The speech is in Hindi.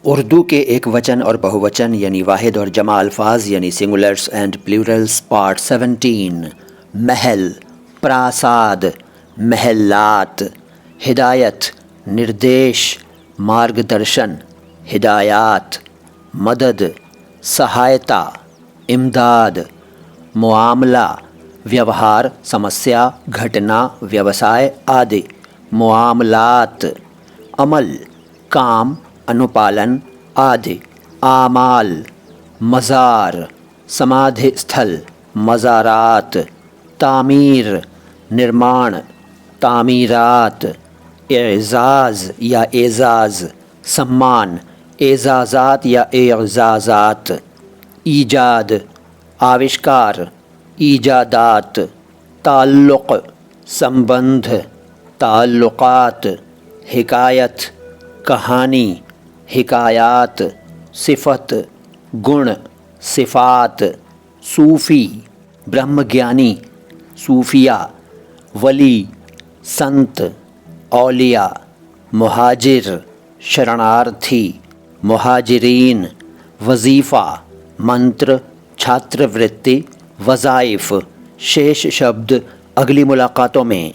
उर्दू के एक वचन और बहुवचन यानी वाहिद और जमा अल्फाज यानी सिंगुलर्स एंड प्लूरल्स पार्ट 17। महल, प्रासाद, महलात। हिदायत, निर्देश, मार्गदर्शन, हिदायात। मदद, सहायता, इमदाद। मुआमला, व्यवहार, समस्या, घटना, व्यवसाय आदि। मुआमलात। अमल, काम, अनुपालन आदि। आमाल। मज़ार, समाधि स्थल, मज़ारात। तामीर, निर्माण, तामीरात। एज़ाज़ या एज़ाज़, सम्मान, एज़ाज़ात या एज़ाज़ात। ईजाद, आविष्कार, ईजादात। ताल्लुक़, संबंध, ताल्लुक़ात। हिकायत, कहानी, हिकायात। सिफ़त, गुण, सिफ़ात। सूफ़ी, ब्रह्मज्ञानी, सूफिया। वली, संत, औलिया। मुहाजिर, शरणार्थी, मुहाजिरीन। वजीफ़ा, मंत्र, छात्रवृत्ति, वज़ाइफ। शेष शब्द अगली मुलाकातों में।